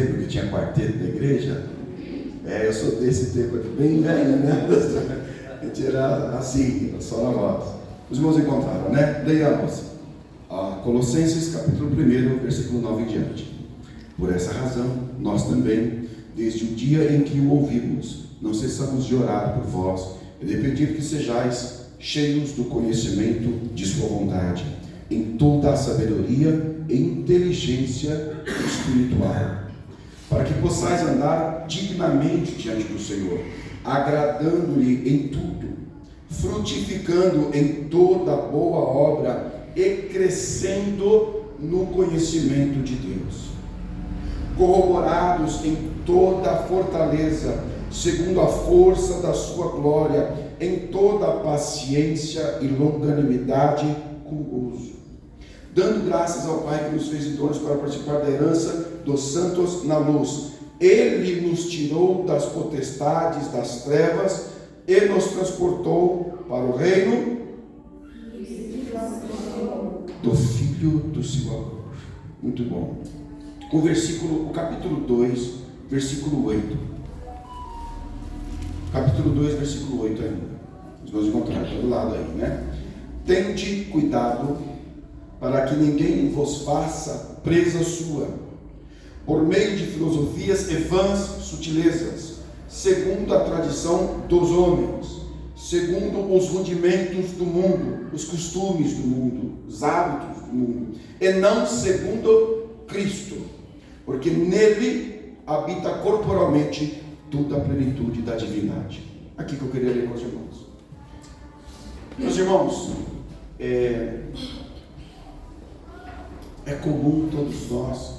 tempo que tinha quarteto na igreja? Eu sou desse tempo aqui, bem velho, né? A gente era assim, só na voz. Os irmãos encontraram, né? Leiamos. Colossenses capítulo 1, versículo 9 em diante. Por essa razão, nós também, desde o dia em que o ouvimos, não cessamos de orar por vós e de pedir que sejais cheios do conhecimento de sua vontade, em toda a sabedoria e inteligência espiritual, para que possais andar dignamente diante do Senhor, agradando-lhe em tudo, frutificando em toda boa obra e crescendo no conhecimento de Deus, corroborados em toda a fortaleza, segundo a força da sua glória, em toda a paciência e longanimidade com gozo, dando graças ao Pai que nos fez idôneos para participar da herança dos santos na luz. Ele nos tirou das potestades das trevas e nos transportou para o reino do Filho do seu amor. Muito bom. O capítulo 2, versículo 8. Capítulo 2, versículo 8 ainda. Nós vamos encontrar do lado aí, né? Tende cuidado para que ninguém vos faça presa sua, por meio de filosofias e vãs sutilezas, segundo a tradição dos homens, segundo os rudimentos do mundo, os costumes do mundo, os hábitos do mundo, e não segundo Cristo, porque nele habita corporalmente toda a plenitude da divindade. Aqui que eu queria ler com os irmãos. Meus irmãos, é comum todos nós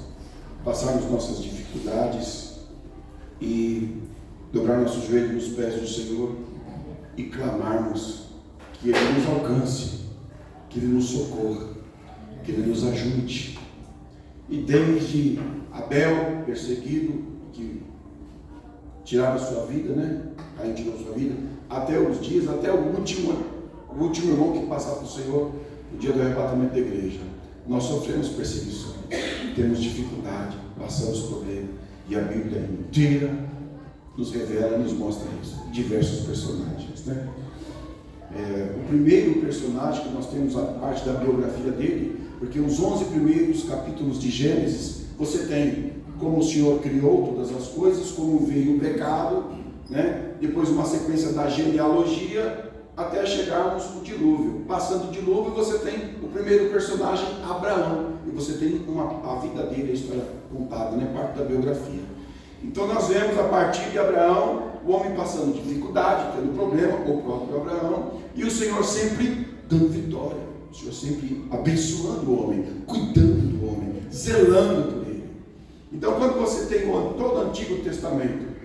passarmos nossas dificuldades e dobrar nossos joelhos nos pés do Senhor e clamarmos que Ele nos alcance, que Ele nos socorra, que Ele nos ajude. E desde Abel, perseguido, que tirava sua vida, né? Caim tirou sua vida, até os dias, até o último irmão que passava para o Senhor no dia do arrebatamento da igreja. Nós sofremos perseguição, temos dificuldade, passamos problema, e a Bíblia inteira nos revela, nos mostra isso, diversos personagens, né? O primeiro personagem que nós temos a parte da biografia dele, porque os 11 primeiros capítulos de Gênesis, você tem como o Senhor criou todas as coisas, como veio o pecado, né? Depois uma sequência da genealogia, até chegarmos no dilúvio. Passando o dilúvio, você tem o primeiro personagem, Abraão, e você tem a vida dele, a história contada, né? Parte da biografia. Então nós vemos a partir de Abraão, o homem passando dificuldade, tendo problema, o próprio Abraão, e o Senhor sempre dando vitória, o Senhor sempre abençoando o homem, cuidando do homem, zelando por ele. Então quando você tem todo o Antigo Testamento,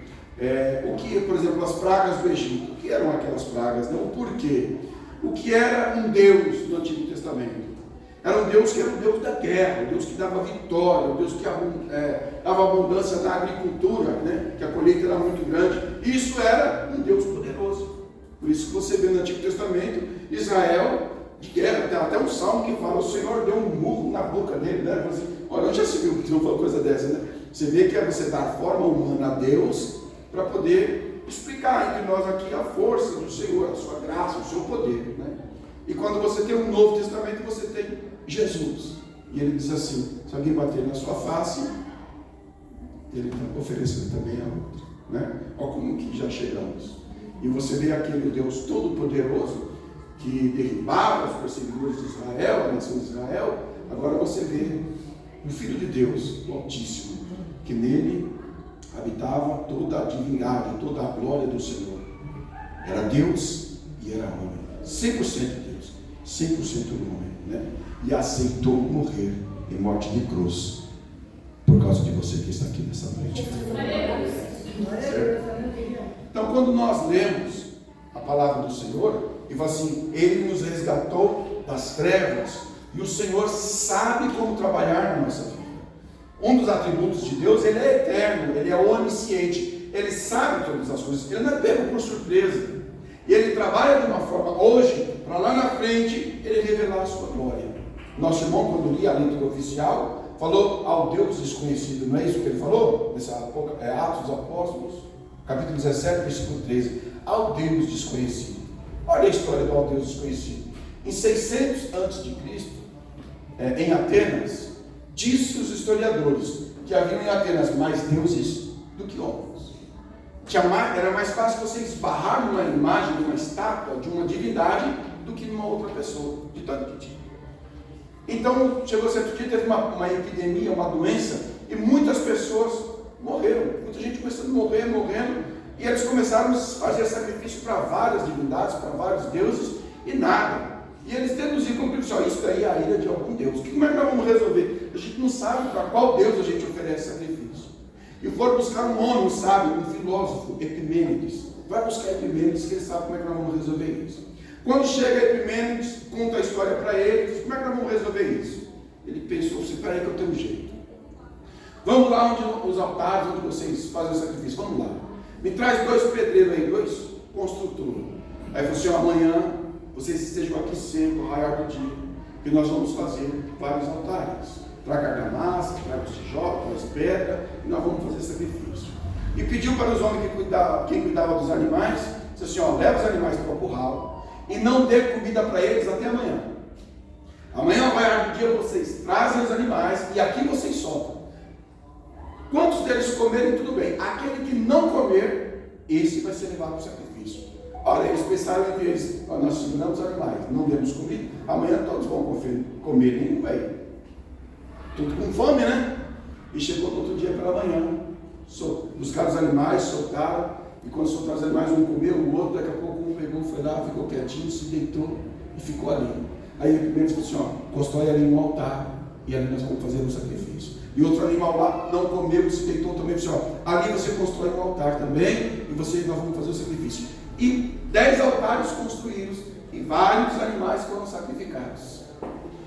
o que, por exemplo, as pragas do Egito, o que eram aquelas pragas, né? O porquê? O que era um Deus no Antigo Testamento? Era um Deus que era o Deus da guerra, o Deus que dava vitória, o Deus que dava abundância na agricultura, né? Que a colheita era muito grande. Isso era um Deus poderoso. Por isso que você vê no Antigo Testamento, Israel de guerra, tem até um salmo que fala, o Senhor deu um murro na boca dele, né? Assim, olha, onde já se viu que não foi uma coisa dessa, né? Você vê que é você dar forma humana a Deus, para poder explicar entre nós aqui a força do Senhor, a sua graça, o seu poder, né? E quando você tem um Novo Testamento, você tem Jesus, e ele diz assim, se alguém bater na sua face, ele está oferecendo também a outra, né? Olha como que já chegamos, e você vê aquele Deus todo-poderoso, que derribava os perseguidores de Israel, a nação de Israel. Agora você vê o Filho de Deus, o Altíssimo, que nele habitava toda a divindade, toda a glória do Senhor. Era Deus e era homem, 100% Deus, 100% homem, né? E aceitou morrer em morte de cruz por causa de você que está aqui nessa noite. Certo? Então, quando nós lemos a palavra do Senhor e fala assim, Ele nos resgatou das trevas, e o Senhor sabe como trabalhar na nossa vida. Um dos atributos de Deus, Ele é eterno, Ele é onisciente, Ele sabe todas as coisas, Ele não é pego por surpresa. E Ele trabalha de uma forma hoje, para lá na frente, Ele revelar a sua glória. Nosso irmão, quando lia a leitura oficial, falou ao Deus desconhecido, não é isso que ele falou? Atos dos Apóstolos, capítulo 17, versículo 13. Ao Deus desconhecido. Olha a história do ao Deus desconhecido. Em 600 a.C., em Atenas, disse os historiadores que haviam em Atenas mais deuses do que homens. Era mais fácil você esbarrar numa imagem, numa estátua, de uma divindade, do que numa outra pessoa, de tanto que tinha. Então, chegou certo dia, teve uma epidemia, uma doença, e muitas pessoas morreram. Muita gente começando a morrer, morrendo, e eles começaram a fazer sacrifício para várias divindades, para vários deuses, e nada. E eles deduziram que isso aí é a ira de algum Deus. Como é que nós vamos resolver? A gente não sabe para qual Deus a gente oferece sacrifício. E foram buscar um homem, um sábio, um filósofo, Epimênides. Vai buscar Epimênides, que ele sabe como é que nós vamos resolver isso. Quando chega Epimênides, conta a história para ele, diz, como é que nós vamos resolver isso? Ele pensou, espera aí que eu tenho um jeito. Vamos lá onde os altares, onde vocês fazem o sacrifício, vamos lá. Me traz 2 pedreiros aí, 2 construtores. Aí falou assim, amanhã vocês estejam aqui sempre, ao raiar do dia, que nós vamos fazer vários altares. Traga argamassa, traga os tijolos, traga as pedras, e nós vamos fazer sacrifício. E pediu para os homens quem cuidava dos animais, disse assim, leva os animais para o curral, e não dê comida para eles até amanhã. Amanhã ao raiar do dia vocês trazem os animais, e aqui vocês soltam. Quantos deles comerem, tudo bem. Aquele que não comer, esse vai ser levado para o sacrifício. Olha, eles pensaram entre eles, nós seguramos os animais, não demos comida, amanhã todos vão comer, nenhum vai. Tudo com fome, né? E chegou no outro dia pela manhã, buscaram os animais, soltaram, e quando soltaram os animais, um comeu, o outro, daqui a pouco um pegou, foi lá, ficou quietinho, se deitou e ficou ali. Aí o primeiro disse assim, constrói ali um altar, e ali nós vamos fazer um sacrifício. E outro animal lá não comeu, se deitou também, disse, ali você constrói um altar também, e nós vamos fazer o sacrifício. E 10 altares construídos, e vários animais foram sacrificados.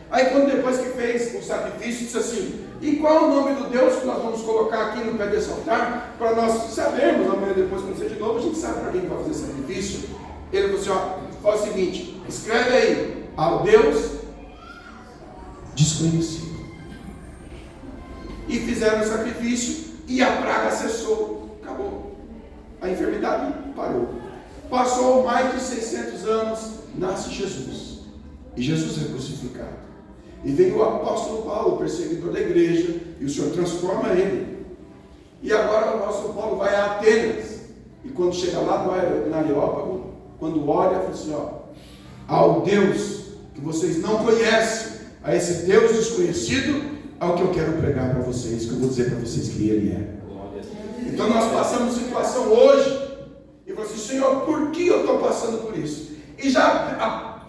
Aí quando depois que fez o sacrifício, disse assim, e qual é o nome do Deus que nós vamos colocar aqui no pé desse altar, para nós sabermos, amanhã depois quando seja de novo, a gente sabe para quem vai fazer sacrifício. Ele falou assim, faz o seguinte, escreve aí, ao Deus desconhecido. E fizeram o sacrifício, e a praga cessou, acabou. A enfermidade parou. Passou mais de 600 anos, nasce Jesus. E Jesus é crucificado. E vem o apóstolo Paulo, perseguidor da igreja, e o Senhor transforma ele. E agora o apóstolo Paulo vai a Atenas. E quando chega lá no Areópago, quando olha, fala assim, ao Deus que vocês não conhecem, a esse Deus desconhecido, é o que eu quero pregar para vocês, que eu vou dizer para vocês que Ele é. Então nós passamos situação hoje, e você assim, Senhor, por que eu estou passando por isso? E já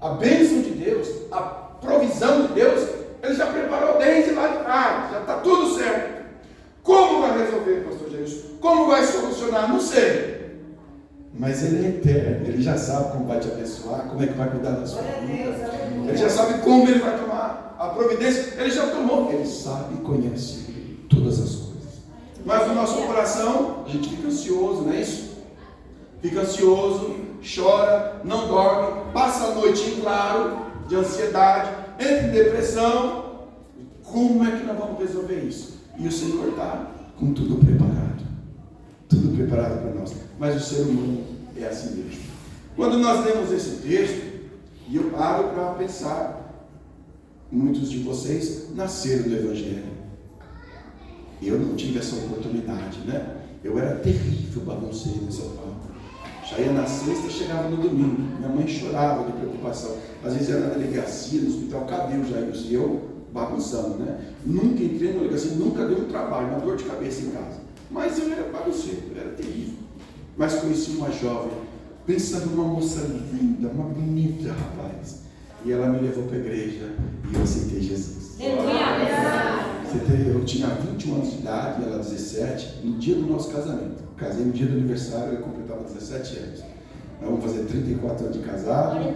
a bênção de Deus, a provisão de Deus, Ele já preparou desde lá de trás, já está tudo certo. Como vai resolver, pastor Jesus? Como vai solucionar? Não sei. Mas Ele é eterno, Ele já sabe como vai te abençoar, como é que vai cuidar da sua vida. Ele já sabe como Ele vai tomar a providência, Ele já tomou, Ele sabe e conhece todas as coisas. Mas no nosso coração, a gente fica ansioso, não é isso? Fica ansioso, chora, não dorme, passa a noite em claro, de ansiedade, entra em depressão. Como é que nós vamos resolver isso? E o Senhor está com tudo preparado. Tudo preparado para nós. Mas o ser humano é assim mesmo. Quando nós lemos esse texto, e eu paro para pensar, muitos de vocês nasceram do Evangelho. Eu não tive essa oportunidade, né? Eu era terrível bagunceiro nessa parte. Já ia na sexta e chegava no domingo. Minha mãe chorava de preocupação. Às vezes era na delegacia, no hospital, cadê o Jair? E eu bagunçando, né? Nunca entrei na delegacia, nunca dei um trabalho, uma dor de cabeça em casa. Mas eu era bagunceiro, eu era terrível. Mas conheci uma jovem, pensando numa moça linda, uma bonita, rapaz. E ela me levou para a igreja e eu aceitei Jesus. Eu tinha 21 anos de idade, ela 17, no dia do nosso casamento. Casei no dia do aniversário, eu completava 17 anos. Nós vamos fazer 34 anos de casado.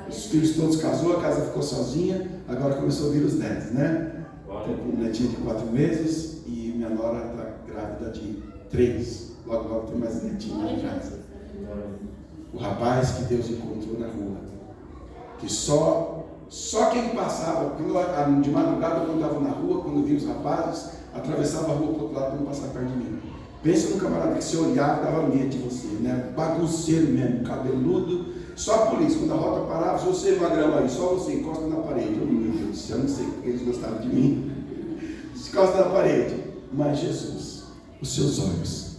Os filhos todos casou, a casa ficou sozinha, agora começou a vir os netos, né? Estou com um netinho de 4 meses e minha nora está grávida de 3. Logo tem mais netinho em casa. O rapaz que Deus encontrou na rua, que só Só quem passava, de madrugada, quando estava na rua, quando via os rapazes, atravessava a rua para o outro lado para não passar perto de mim. Pensa num camarada que você olhava e dava medo de você, né? Bagunceiro mesmo, cabeludo. Só a polícia, quando a rota parava, se você magrão aí, só você encosta na parede. Oh, meu Deus do céu, não sei porque eles gostavam de mim. Se encosta na parede. Mas Jesus, os seus olhos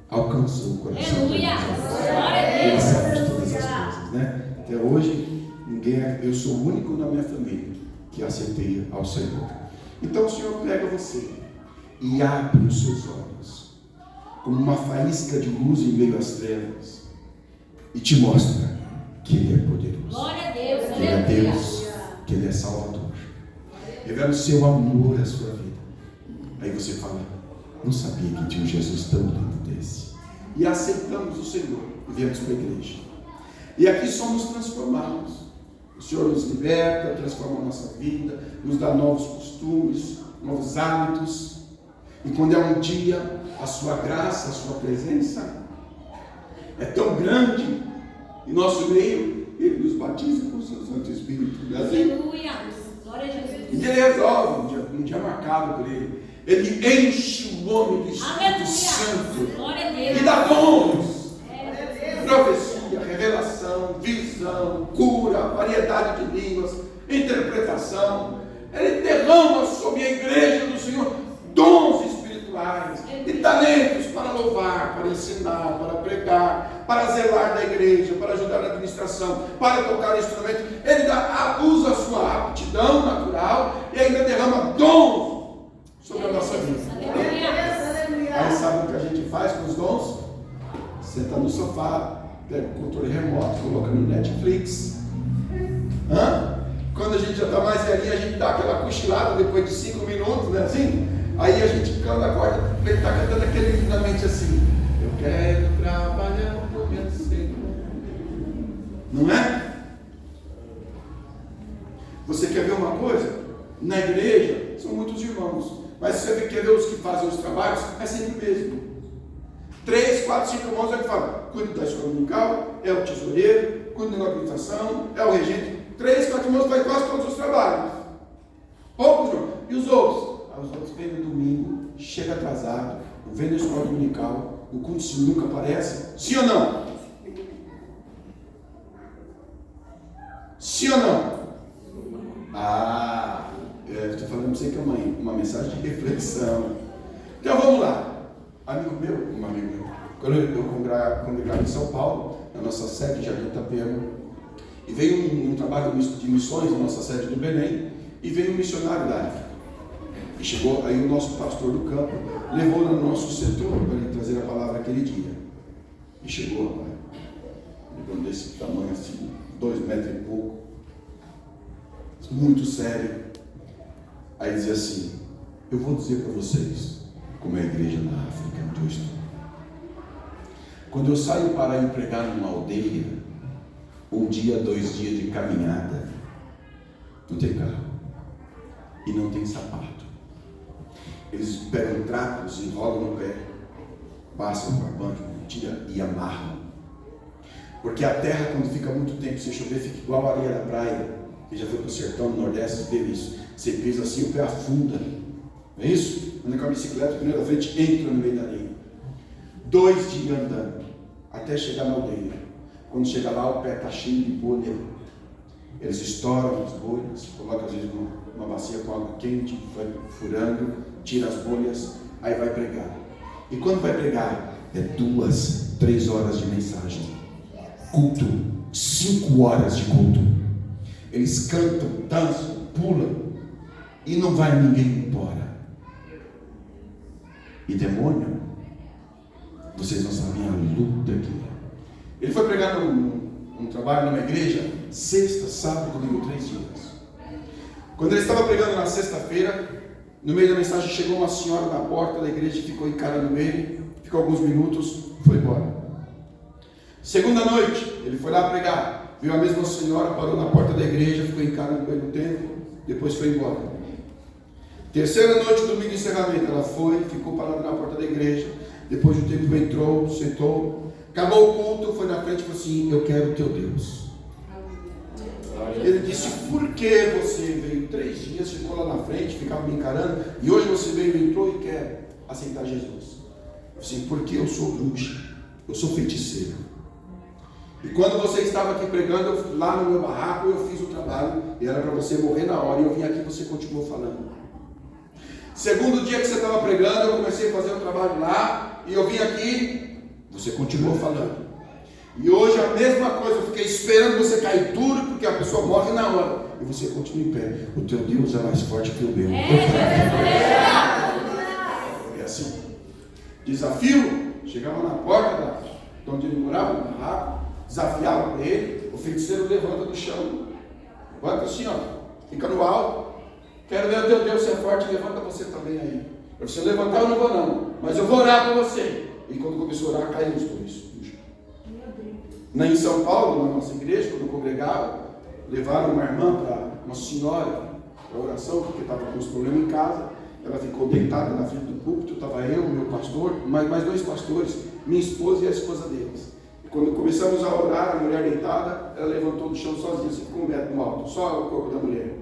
alcançou o coração. Aleluia! Glória a Ele Deus! sabe de todas as coisas, né? Até hoje, eu sou o único na minha família que aceitei ao Senhor. Então o Senhor pega você e abre os seus olhos como uma faísca de luz em meio às trevas e te mostra que Ele é poderoso. Glória a Deus! Que Ele é Deus, que Ele é Salvador. Revela o seu amor à sua vida. Aí você fala, não sabia que tinha um Jesus tão lindo desse. E aceitamos o Senhor e viemos para a igreja. E aqui somos transformados. O Senhor nos liberta, transforma a nossa vida, nos dá novos costumes, novos hábitos. E quando é um dia, a sua graça, a sua presença é tão grande em nosso meio, Ele nos batiza com o seu Santo Espírito. Aleluia! Glória a Jesus! E Ele resolve, um dia marcado por Ele. Ele enche o homem do Espírito Santo. Glória a Deus! E dá dons. Profecia, revelação, visão, cura, variedade de línguas, interpretação. Ele derrama sobre a igreja do Senhor dons espirituais e talentos para louvar, para ensinar, para pregar, para zelar da igreja, para ajudar na administração, para tocar instrumento. Ele usa a sua aptidão natural e ainda derrama dons sobre a nossa vida. Aí sabe o que a gente faz com os dons? Senta no sofá, pega o controle remoto, coloca no Netflix. Quando a gente já está mais velhinho, a gente dá aquela cochilada depois de 5 minutos, né? Assim? Aí a gente canta a corda, ele está cantando aquele lindamente assim. Eu quero trabalhar por meu Senhor. Não é? Você quer ver uma coisa? Na igreja, são muitos irmãos. Mas você quer ver os que fazem os trabalhos? É sempre o mesmo. 3, 4, 5 irmãos é que falam, cuida da escola dominical, é o tesoureiro, cuida da organização, é o regente. 3, 4 irmãos fazem quase todos os trabalhos. Poucos irmãos. E os outros? Os outros vêm no domingo, chega atrasado, não vem na escola dominical, o culto nunca aparece. Sim ou não? Sim ou não? Estou falando para você que é uma mensagem de reflexão. Então vamos lá. Um amigo meu, quando eu congregava em São Paulo, na nossa sede de Jardim Itapema, e veio um trabalho de missões na nossa sede do Belém, e veio um missionário da África. E chegou aí o nosso pastor do campo, levou no nosso setor para ele trazer a palavra aquele dia. E chegou, rapaz, levando desse tamanho assim, 2 metros e pouco, muito sério. Aí dizia assim, eu vou dizer para vocês como é a igreja na África onde eu estou. Quando eu saio para ir pregar numa aldeia, 1 dia, 2 dias de caminhada, não tem carro e não tem sapato. Eles pegam trapos, enrolam no pé, passam com a banca, tira e amarram. Porque a terra, quando fica muito tempo sem chover, fica igual a areia da praia. Quem já foi para o sertão no Nordeste teve isso. Você pisa assim, o pé afunda. Não é isso? Anda com a bicicleta, o pneu da frente entra no meio da areia. 2 dias andando, até chegar na aldeia. Quando chega lá, o pé está cheio de bolha. Eles estouram as bolhas, colocam às vezes uma bacia com água quente, vai furando, tira as bolhas, aí vai pregar. E quando vai pregar, é 2, 3 horas de mensagem. Culto, 5 horas de culto. Eles cantam, dançam, pulam, e não vai ninguém embora. E demônio, vocês não sabem a luta que é. Ele foi pregar num trabalho numa igreja, sexta, sábado, domingo, 3 dias. Quando ele estava pregando na sexta-feira, no meio da mensagem chegou uma senhora na porta da igreja e ficou encarando ele, ficou alguns minutos, foi embora. Segunda noite, ele foi lá pregar, viu a mesma senhora, parou na porta da igreja, ficou encarando ele no tempo, depois foi embora. Terceira noite, domingo de encerramento, ela foi, ficou parada na porta da igreja, depois de um tempo entrou, sentou, acabou o culto, foi na frente e falou assim, eu quero o teu Deus. Ele disse, por que você veio 3 dias, ficou lá na frente, ficava me encarando, e hoje você veio, entrou e quer aceitar Jesus? Eu disse, porque eu sou bruxa, eu sou feiticeiro. E quando você estava aqui pregando, lá no meu barraco, eu fiz o trabalho, e era para você morrer na hora, e eu vim aqui e você continuou falando. Segundo dia que você estava pregando, eu comecei a fazer o trabalho lá, e eu vim aqui, você continuou falando. E hoje a mesma coisa, eu fiquei esperando você cair duro, porque a pessoa morre na hora, e você continua em pé. O teu Deus é mais forte que o meu. É assim. Desafio, chegava na porta de onde ele morava, no barraco, desafiava para ele, o feiticeiro levanta do chão, levanta assim, ó, fica no alto, quero ver o teu Deus ser forte, levanta você também aí. Para você levantar eu não vou não, mas eu vou orar para você. E quando começou a orar, caíram os dois. Em São Paulo, na nossa igreja, quando eu congregava, levaram uma irmã uma senhora para oração, porque estava com uns problemas em casa. Ela ficou deitada na frente do púlpito, estava eu, meu pastor, mais 2 pastores, minha esposa e a esposa deles. E quando começamos a orar, a mulher deitada, ela levantou do chão sozinha, assim, ficou 1 metro no alto, só o corpo da mulher.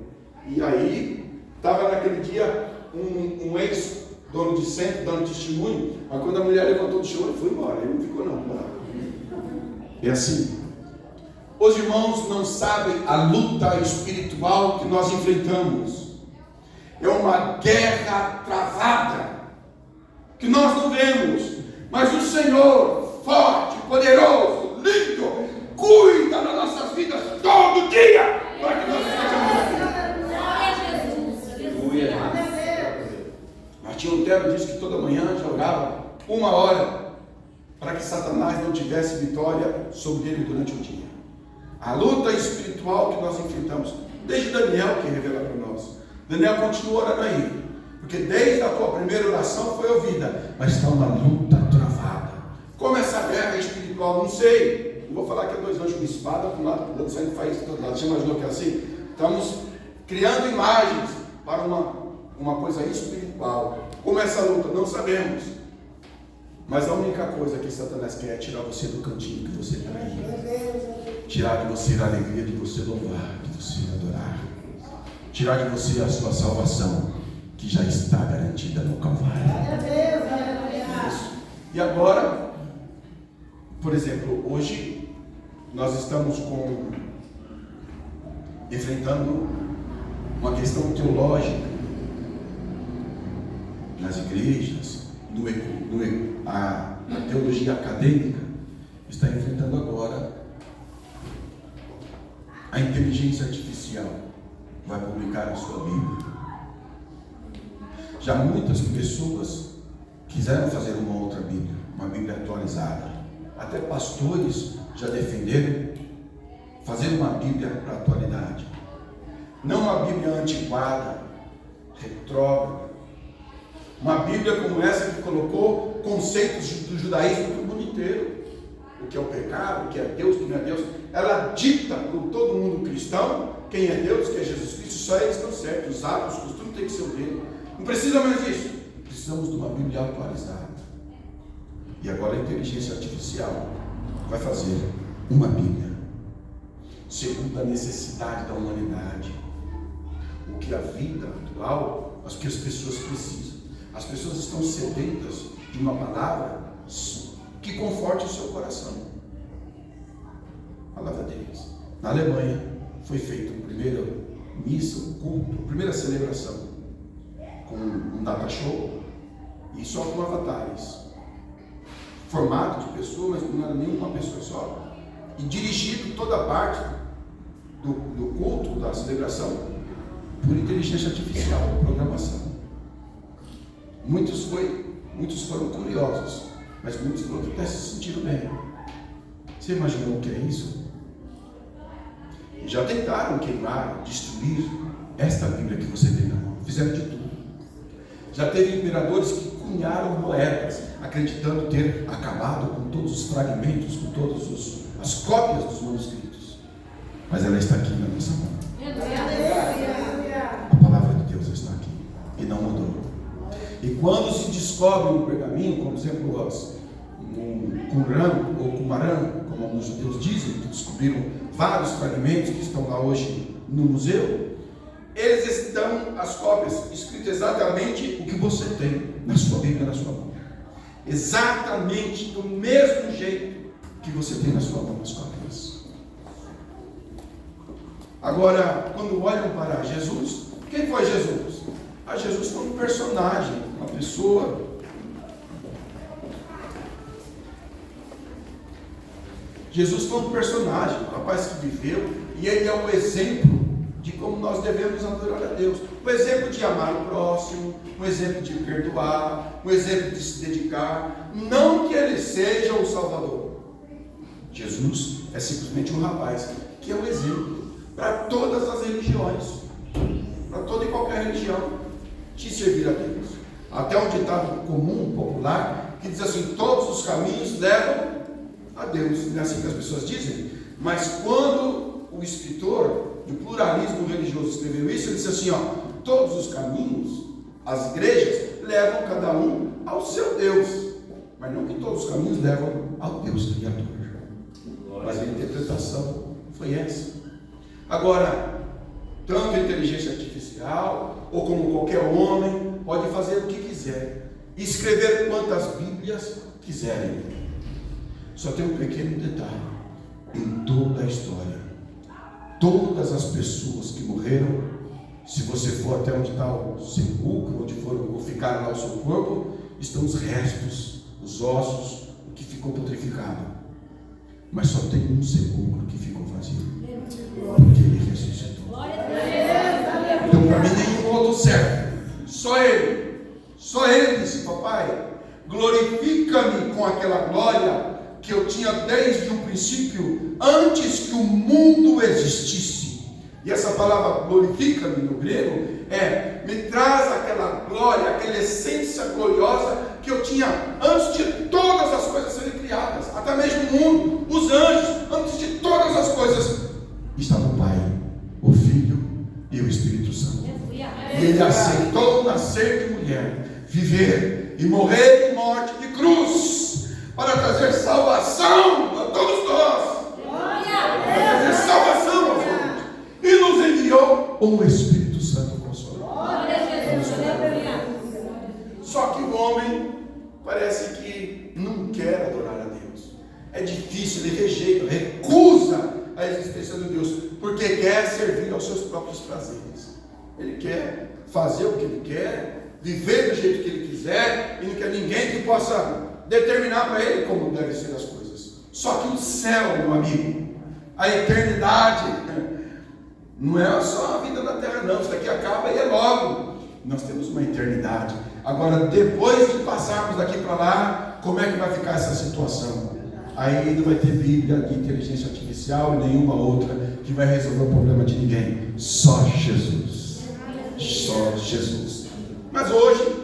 E aí, estava naquele dia um ex-dono de centro, dando testemunho, mas quando a mulher levantou do chão, ele foi embora, ele não ficou não. É assim. Os irmãos não sabem a luta espiritual que nós enfrentamos. É uma guerra travada que nós não vemos, mas o Senhor, forte, poderoso, lindo, cuida das nossas vidas todo dia para que nós estejamos bem. Martinho Lutero disse que toda manhã jogava 1 hora para que Satanás não tivesse vitória sobre ele durante o dia. A luta espiritual que nós enfrentamos, desde Daniel que revela para nós. Daniel continua orando aí, porque desde a tua primeira oração foi ouvida, mas está uma luta travada. Como essa guerra espiritual, não sei, não vou falar que é 2 anjos com espada, para um lado, para o outro, saindo faz todo lado. Você imaginou que é assim? Estamos criando imagens para uma coisa espiritual. Como essa luta, não sabemos. Mas a única coisa que Satanás quer é tirar você do cantinho que você está aí. Tirar de você a alegria de você louvar, de você adorar. Tirar de você a sua salvação, que já está garantida no Calvário. E agora, por exemplo, hoje nós estamos enfrentando uma questão teológica nas igrejas, a teologia acadêmica está enfrentando agora a inteligência artificial. Vai publicar a sua Bíblia. Já muitas pessoas quiseram fazer uma outra Bíblia, uma Bíblia atualizada. Até pastores já defenderam fazer uma Bíblia para a atualidade. Não uma Bíblia antiquada, retrógrada. Uma Bíblia como essa que colocou conceitos do judaísmo para o mundo inteiro. O que é o pecado, o que é Deus, o que não é Deus. Ela dita para todo mundo cristão quem é Deus, quem é Jesus Cristo. Só eles estão certos. Os hábitos, os costumes têm que ser o dele. Não precisa mais disso. Precisamos de uma Bíblia atualizada. E agora a inteligência artificial vai fazer uma Bíblia segundo a necessidade da humanidade. O que a vida atual, o que as pessoas precisam. As pessoas estão sedentas de uma palavra que conforte o seu coração. A palavra deles. Na Alemanha foi feita a primeira missa, o culto, a primeira celebração com um data show e só com avatares. Formato de pessoa, mas não era nenhuma pessoa só. E dirigido toda a parte do culto, da celebração, por inteligência artificial, programação. Muitos foram curiosos, mas muitos foram que até se sentiram bem. Você imaginou o que é isso? E já tentaram queimar, destruir esta Bíblia que você tem na mão. Fizeram de tudo. Já teve imperadores que cunharam moedas, acreditando ter acabado com todos os fragmentos, com todas as cópias dos manuscritos. Mas ela está aqui na nossa mão. A palavra de Deus está aqui e não mudou. E quando se descobre um pergaminho, como por exemplo no Qumran, ou Qumran, como os judeus dizem, que descobriram vários fragmentos que estão lá hoje no museu, eles estão, as cópias, escrito exatamente o que você tem na sua Bíblia, na sua mão. Exatamente do mesmo jeito que você tem na sua mão as cópias. Agora, quando olham para Jesus, quem foi Jesus? Jesus foi um personagem, uma pessoa. Jesus foi um personagem, um rapaz que viveu, e ele é um exemplo de como nós devemos adorar a Deus. Um exemplo de amar o próximo, um exemplo de perdoar, um exemplo de se dedicar. Não que ele seja o Salvador. Jesus é simplesmente um rapaz que é um exemplo para todas as religiões, para toda e qualquer religião, de servir a Deus. Até um ditado comum, popular, que diz assim: todos os caminhos levam a Deus. Não é assim que as pessoas dizem? Mas quando o escritor do pluralismo religioso escreveu isso, ele disse assim: ó, todos os caminhos, as igrejas, levam cada um ao seu Deus, mas não que todos os caminhos levam ao Deus Criador. Mas a interpretação foi essa. Agora, tanto a inteligência artificial, ou como qualquer homem, pode fazer o que quiser, escrever quantas Bíblias quiserem. Só tem um pequeno detalhe: em toda a história, todas as pessoas que morreram, se você for até onde está o sepulcro, onde for ficar lá o seu corpo, estão os restos, os ossos, o que ficou putrificado. Mas só tem um sepulcro que ficou vazio, porque ele ressuscitou. Então, para mim, nenhum outro serve, só ele. Só ele disse: papai, glorifica-me com aquela glória que eu tinha desde o princípio, antes que o mundo existisse. E essa palavra glorifica-me no grego me traz aquela glória, aquela essência gloriosa que eu tinha antes de todas as coisas serem criadas, até mesmo o mundo, os anjos, antes de todas as coisas estava o Pai, o Filho e o Espírito Santo. E ele aceitou nascer de mulher, viver e morrer em morte de cruz, para trazer salvação a todos nós, para trazer salvação aos homens, e nos enviou o Espírito Santo Consolador. Só que o homem parece que não quer adorar a Deus. É difícil, ele rejeita, recusa a existência de Deus, porque quer servir aos seus próprios prazeres. Ele quer fazer o que ele quer, viver do jeito que ele quiser, e não quer ninguém que possa determinar para ele como devem ser as coisas. Só que o céu, meu amigo, a eternidade, não é só a vida na terra não, isso daqui acaba e é logo. Nós temos uma eternidade. Agora, depois de passarmos daqui para lá, como é que vai ficar essa situação? Aí não vai ter Bíblia de inteligência artificial e nenhuma outra que vai resolver o problema de ninguém. Só Jesus. Só Jesus. Mas hoje,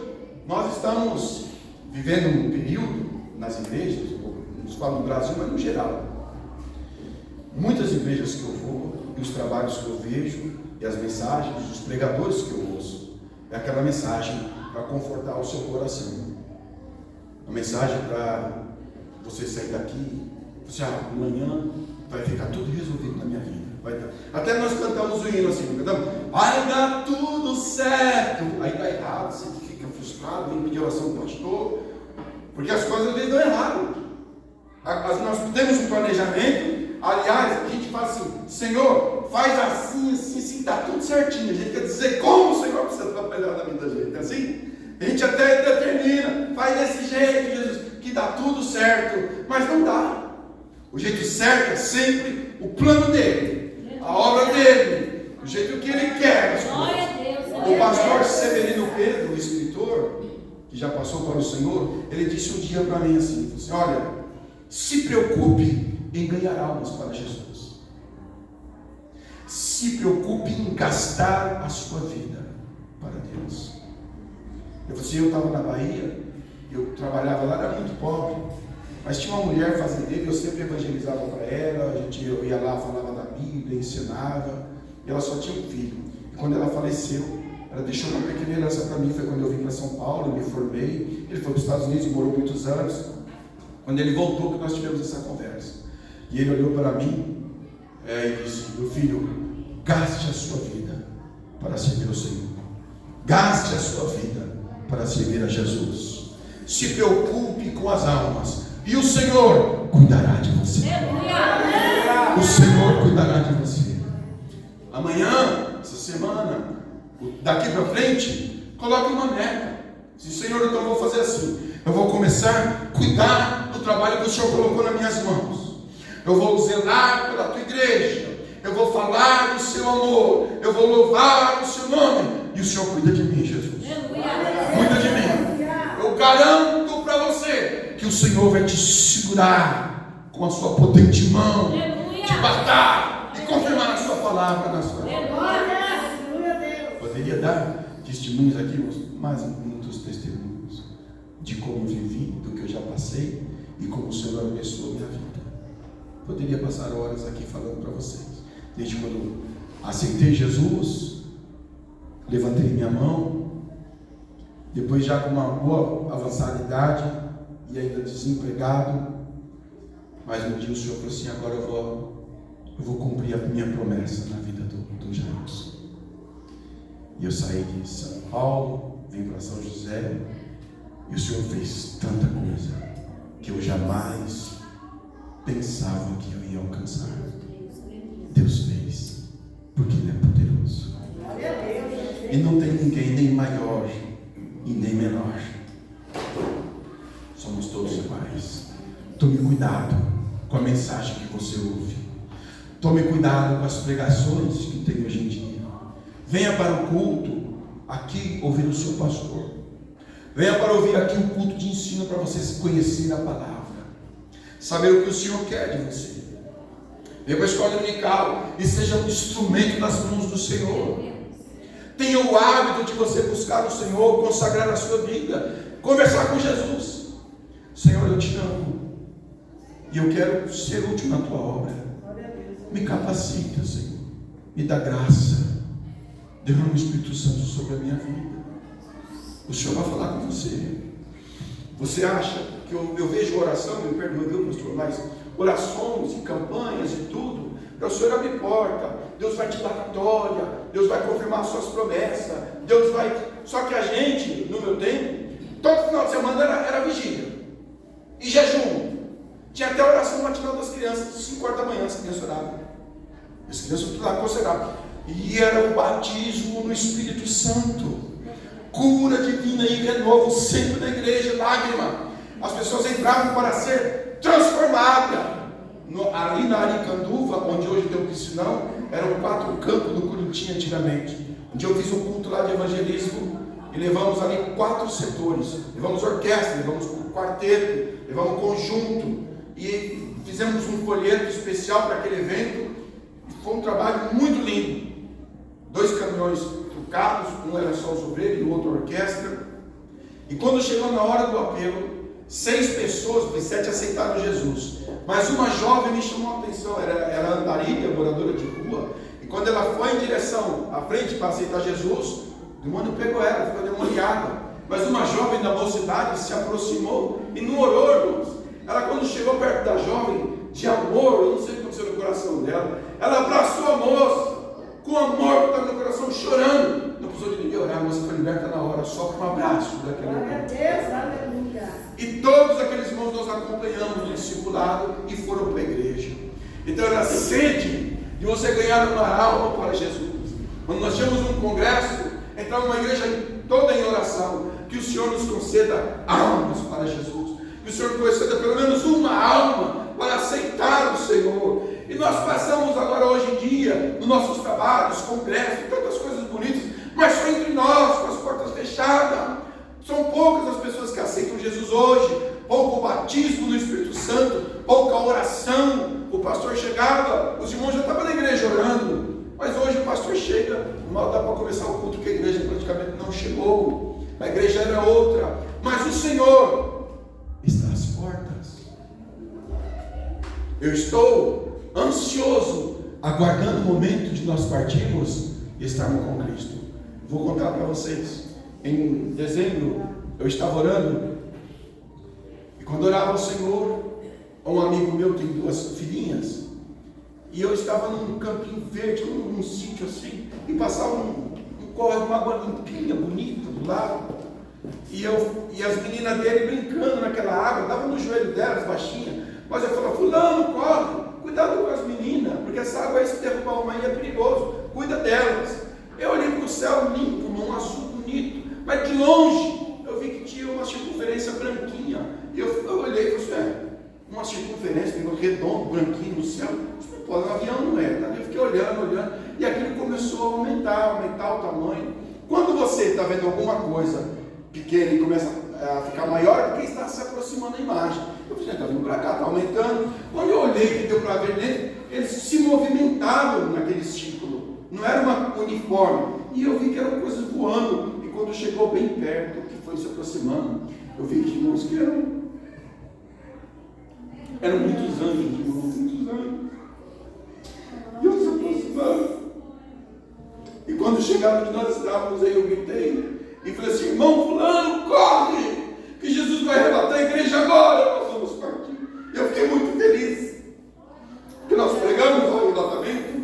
nós estamos vivendo um período nas igrejas, não falo no Brasil, mas no geral. Muitas igrejas que eu vou, e os trabalhos que eu vejo, e as mensagens, os pregadores que eu ouço, é aquela mensagem para confortar o seu coração. Uma mensagem para você sair daqui, você, amanhã vai ficar tudo resolvido na minha vida. Até nós cantamos o hino assim, cantamos, vai dar tudo certo. Aí dá errado, você fica frustrado, vem pedir oração do pastor, porque as coisas às vezes dão errado. Nós temos um planejamento, aliás, a gente fala assim: Senhor, faz assim, assim, assim, dá tudo certinho. A gente quer dizer como o Senhor precisa trabalhar na vida da gente, assim? A gente até determina, faz desse jeito, Jesus, que dá tudo certo, mas não dá. O jeito certo é sempre o plano dele, a obra dele, o jeito que ele quer. O pastor Severino Pedro, o escritor, que já passou para o Senhor, ele disse um dia para mim assim: olha, se preocupe em ganhar almas para Jesus. Se preocupe em gastar a sua vida para Deus. Eu estava na Bahia, eu trabalhava lá, era muito pobre, mas tinha uma mulher fazendeira, eu sempre evangelizava para ela, eu ia lá, falava da Bíblia, ensinava, e ela só tinha um filho. E quando ela faleceu, ela deixou uma pequena herança para mim. Foi quando eu vim para São Paulo, eu me formei. Ele foi para os Estados Unidos e morou muitos anos. Quando ele voltou, que nós tivemos essa conversa. E ele olhou para mim e disse: meu filho, gaste a sua vida para servir o Senhor. Gaste a sua vida para servir a Jesus. Se preocupe com as almas. E o Senhor cuidará de você. O Senhor cuidará de você. Amanhã, essa semana, daqui para frente, coloque uma meta. Se Senhor, então eu vou fazer assim. Eu vou começar a cuidar do trabalho que o Senhor colocou nas minhas mãos. Eu vou zelar pela tua igreja. Eu vou falar do seu amor. Eu vou louvar o seu nome. E o Senhor cuida de mim, Jesus. Cuida de mim. Eu garanto para você que o Senhor vai te segurar com a sua potente mão, te matar e confirmar a sua palavra na sua vida. Poderia dar testemunhos aqui, mais muitos testemunhos de como vivi, do que eu já passei e como o Senhor abençoou a minha vida. Poderia passar horas aqui falando para vocês. Desde quando aceitei Jesus, levantei minha mão, depois já com uma boa avançada idade e ainda desempregado, mas um dia o Senhor falou assim: agora eu vou cumprir a minha promessa na vida do Jairus. E eu saí de São Paulo, vim para São José, e o Senhor fez tanta coisa que eu jamais pensava que eu ia alcançar. Deus fez, porque Ele é poderoso. E não tem ninguém nem maior e nem menor. Somos todos iguais. Tome cuidado com a mensagem que você ouve. Tome cuidado com as pregações que tem hoje em dia. Venha para o culto aqui ouvir o seu pastor. Venha para ouvir aqui um culto de ensino para você se conhecer a palavra, saber o que o Senhor quer de você. Venha para a escola dominical e seja um instrumento nas mãos do Senhor. Tenha o hábito de você buscar o Senhor, consagrar a sua vida, conversar com Jesus. Senhor, eu te amo e eu quero ser útil na tua obra. Me capacita, Senhor, me dá graça, derrama o Espírito Santo sobre a minha vida. O Senhor vai falar com você. Você acha que eu vejo oração, me perdoe, viu, pastor, mas orações e campanhas e tudo, para o Senhor abrir porta, Deus vai te dar vitória, Deus vai confirmar as suas promessas, Deus vai... Só que a gente, no meu tempo, todo final de semana era vigília e jejum. Tinha até oração matinal das crianças, 5 horas da manhã, as crianças oravam. As crianças tudo lá consideravam. E era o batismo no Espírito Santo, cura divina e renovo sempre na igreja, lágrima. As pessoas entravam para ser transformadas. Ali na Aricanduva, onde hoje tem um piscinão, eram 4 campos do Curutim antigamente. Um dia eu fiz um culto lá de evangelismo e levamos ali 4 setores. Levamos orquestra, levamos quarteto, levamos conjunto e fizemos um folheto especial para aquele evento. Foi um trabalho muito lindo. 2 caminhões trucados, um era só os obreiros e o outro a orquestra. E quando chegou na hora do apelo, 6 pessoas, 7 aceitaram Jesus, mas uma jovem me chamou a atenção. Era andarilha, moradora de rua, e quando ela foi em direção à frente para aceitar Jesus, o demônio pegou ela, ficou demoniada. Mas uma jovem da mocidade se aproximou e não orou, irmãos. Ela, quando chegou perto da jovem, de amor, eu não sei o que aconteceu no coração dela, ela abraçou a moça com amor que estava no coração, chorando. Não precisou de ninguém orar, a moça foi liberta na hora, só com um abraço daquele irmão. E todos aqueles irmãos nós acompanhamos no discipulado e foram para a igreja. Então era sede de você ganhar uma alma para Jesus. Quando nós tínhamos um congresso, entrava uma igreja toda em oração, que o Senhor nos conceda almas para Jesus, que o Senhor conceda pelo menos uma alma para aceitar o Senhor. E nós passamos agora hoje em dia, nos nossos trabalhos, congressos, tantas coisas bonitas, mas só entre nós, com as portas fechadas. São poucas as pessoas que aceitam Jesus hoje. Pouco o batismo no Espírito Santo, pouca oração. O pastor chegava, os irmãos já estavam na igreja orando, mas hoje o pastor chega, mal dá para começar o culto, que a igreja praticamente não chegou, a igreja era outra, mas o Senhor está às portas. Eu estou ansioso, aguardando o momento de nós partirmos e estarmos com Cristo. Vou contar para vocês. Em dezembro, eu estava orando, e E quando orava ao Senhor, um amigo meu tem 2 filhinhas, e eu estava num campinho verde, num sítio assim, e passava um córrego, uma água limpinha, bonita, do lado. E as meninas dele brincando naquela água, estavam no joelho delas, baixinha. Mas eu falava: fulano, corre, cuidado com as meninas, porque essa água aí, se derrubar uma aí é perigoso, cuida delas. Eu olhei para o céu limpo, um azul bonito, mas de longe eu vi que tinha uma circunferência branquinha. E eu olhei e falei assim: uma circunferência, um negócio redondo, branquinho no céu. Isso não pode, um avião não é. Tá? Eu fiquei olhando, e aquilo começou a aumentar o tamanho. Quando você está vendo alguma coisa pequena e começa a ficar maior, é porque está se aproximando da imagem. Eu falei: está vindo para cá, está aumentando. Quando eu olhei, que deu para ver dentro, eles se movimentavam naquele círculo, não era uma uniforme. E eu vi que eram coisas voando. E quando chegou bem perto, que foi se aproximando, eu vi que irmãos que eram muitos anjos, muitos anjos. E eu se aproximando. E quando chegaram onde nós estávamos, aí eu gritei e falei assim: irmão fulano, corre, que Jesus vai arrebatar a igreja agora, nós vamos partir. Eu fiquei muito feliz, porque nós pregamos o arrebatamento,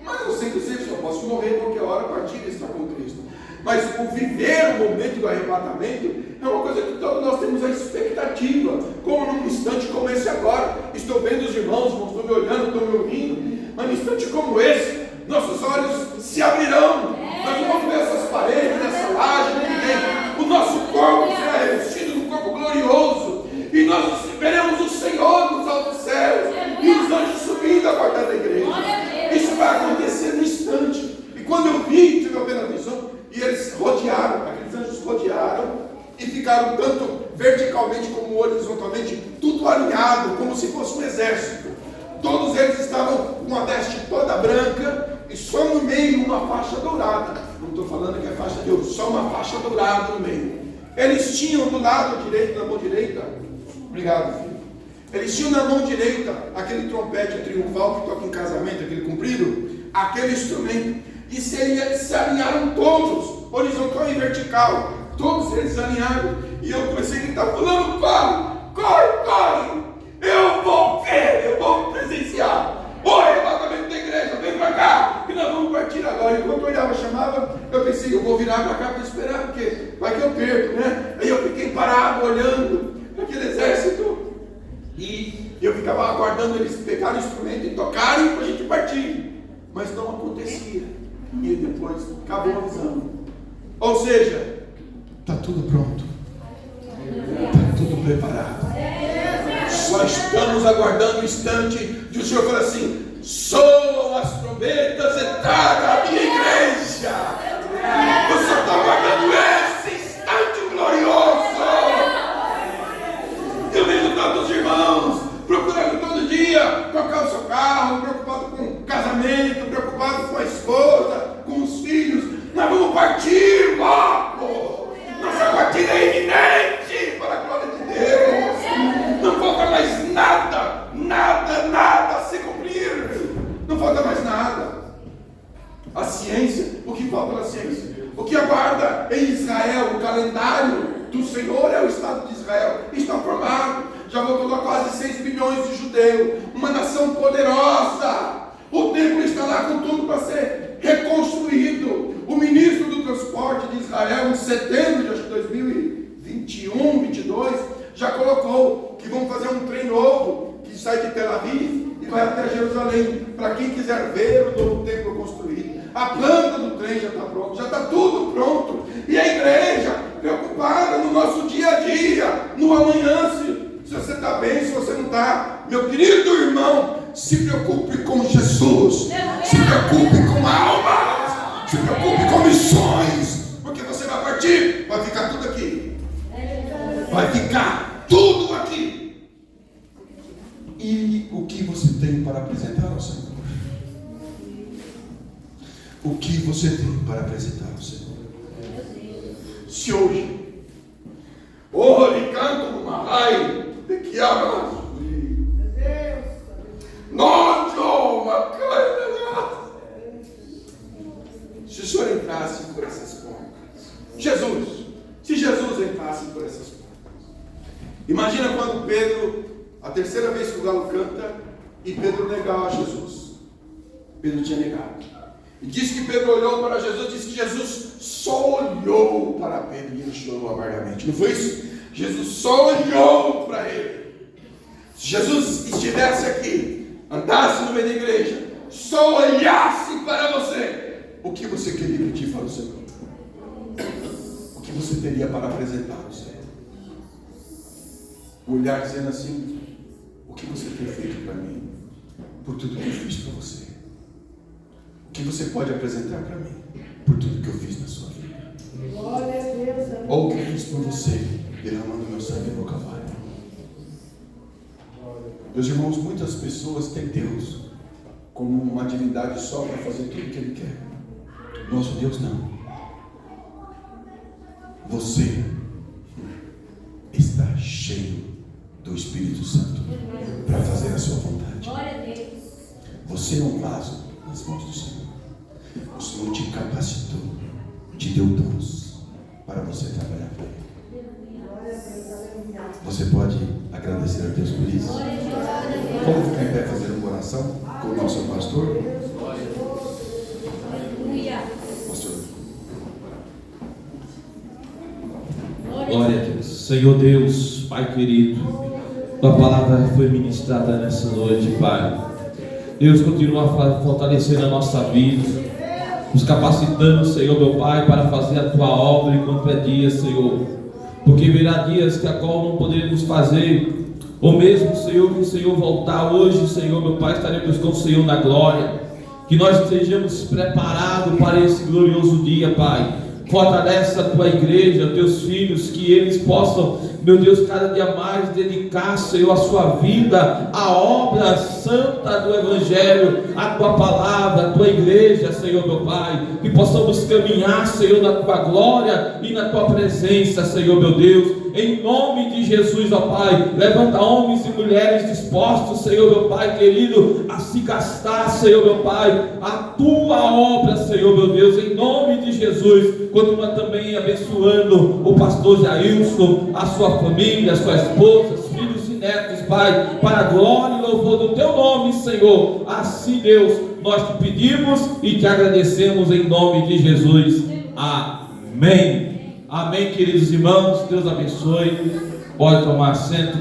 mas eu sempre sei que eu posso morrer qualquer hora, partir e estar com Cristo. Mas o viver o momento do arrebatamento é uma coisa que todos nós temos a expectativa, como num instante como esse agora. Estou vendo os irmãos estão me olhando, estão me ouvindo, mas num instante como esse, nossos olhos se abrirão. Nós não vamos ver essas paredes, essa laje, ninguém. O nosso corpo será revestido num corpo glorioso, e nós veremos o Senhor nos altos céus, e os anjos subindo a porta da igreja. Isso vai acontecer no instante. E quando eu vi, tive a pena visão, e eles rodearam, aqueles anjos rodearam, e ficaram tanto verticalmente como horizontalmente, tudo alinhado, como se fosse um exército. Todos eles estavam com a veste toda branca, e só no meio uma faixa dourada. Não estou falando que é faixa de ouro, só uma faixa dourada no meio. Eles tinham do lado direito, na mão direita, obrigado filho, eles tinham na mão direita aquele trompete triunfal que toca em casamento, aquele comprido, aquele instrumento, e se alinharam todos, horizontal e vertical, todos eles alinhados. E eu comecei a gritar: fulano, corre, eu vou ver, eu vou presenciar o arrebatamento da igreja, vem para cá, que nós vamos partir agora. Enquanto eu olhava, chamava, eu pensei: eu vou virar para cá para esperar, porque vai que eu perco, né? Aí eu fiquei parado, olhando aquele exército, e eu ficava aguardando eles pegarem o instrumento e tocarem para a gente partir, mas não acontecia. E depois acabou a visão. Ou seja, está tudo pronto, está tudo preparado. Só estamos aguardando o instante de o Senhor falar assim: soam as trombetas e traga a minha igreja. Você está aguardando esse instante glorioso. Eu vejo tantos irmãos procurando todo dia tocar o seu carro, preocupado com casamento, preocupado com a esposa, com os filhos. Nós vamos partir logo. Nossa partida é iminente, para a glória de Deus. Não falta mais nada a se cumprir. Não falta mais nada. A ciência, o que falta na ciência? O que aguarda em Israel, o calendário do Senhor é o Estado de Israel. Está formado, já voltou a quase 6 milhões de judeus, uma nação poderosa. O templo está lá com tudo para ser reconstruído. O ministro do transporte de Israel, em setembro de 2021, 22, já colocou que vão fazer um trem novo, que sai de Tel Aviv e vai até Jerusalém, para quem quiser ver o novo templo construído. A planta do trem já está pronta, já está tudo pronto. E a igreja preocupada no nosso dia a dia, no amanhã, se você está bem, se você não está. Meu querido irmão, se preocupe com Jesus, se preocupe com almas, se preocupe com missões, porque você vai partir, vai ficar tudo aqui, vai ficar tudo aqui. E o que você tem para apresentar ao Senhor? O que você tem para apresentar ao Senhor? Se hoje, ele canta uma raia de que abraço, nós uma cara. Se o Senhor entrasse por essas portas, se Jesus entrasse por essas portas, imagina quando Pedro, a terceira vez que o galo canta, e Pedro negar a Jesus. Pedro tinha negado. E diz que Pedro olhou para Jesus, diz que Jesus só olhou para Pedro e ele chorou amargamente. Não foi isso? Jesus só olhou para ele. Se Jesus estivesse aqui, andasse no meio da igreja, só olhasse para você, o que você queria pedir para o Senhor? O que você teria para apresentar ao Senhor? O olhar dizendo assim: o que você tem feito para mim? Por tudo que eu fiz para você. O que você pode apresentar para mim? Por tudo que eu fiz na sua vida. Glória a Deus. Ou o que eu fiz por você, derramando meu sangue no Calvário. Meus irmãos, muitas pessoas têm Deus como uma divindade só para fazer tudo o que Ele quer. Nosso Deus não. Você está cheio do Espírito Santo para fazer a sua vontade. Glória a Deus. Você é um vaso nas mãos do Senhor. O Senhor te capacitou, te deu dons para você trabalhar para Ele. Você pode agradecer a Deus por isso? Vamos ficar em pé fazer uma oração com o nosso pastor? Aleluia. Pastor. Glória a Deus. Senhor Deus, Pai querido, tua palavra foi ministrada nessa noite, Pai. Deus, continua fortalecendo a nossa vida, nos capacitando, Senhor, meu Pai, para fazer a tua obra enquanto é dia, Senhor. Porque virá dias que a qual não poderemos fazer, ou mesmo, Senhor, que o Senhor voltar hoje, Senhor, meu Pai, estaremos com o Senhor na glória. Que nós estejamos preparados para esse glorioso dia, Pai. Fortalece a tua igreja, teus filhos, que eles possam, meu Deus, cada dia mais dedicar, Senhor, a sua vida à obra santa do Evangelho, a tua palavra, a tua igreja, Senhor, meu Pai. Que possamos caminhar, Senhor, na tua glória e na tua presença, Senhor, meu Deus. Em nome de Jesus, ó Pai, levanta homens e mulheres dispostos, Senhor, meu Pai querido, a se gastar, Senhor, meu Pai, a tua obra, Senhor, meu Deus, em nome de Jesus. Continua também abençoando o pastor Jailson, a sua família, a sua esposa, filhos e netos, Pai, para a glória e louvor do teu nome, Senhor. Assim, Deus, nós te pedimos e te agradecemos em nome de Jesus. Amém. Amém, queridos irmãos. Deus abençoe. Pode tomar assento.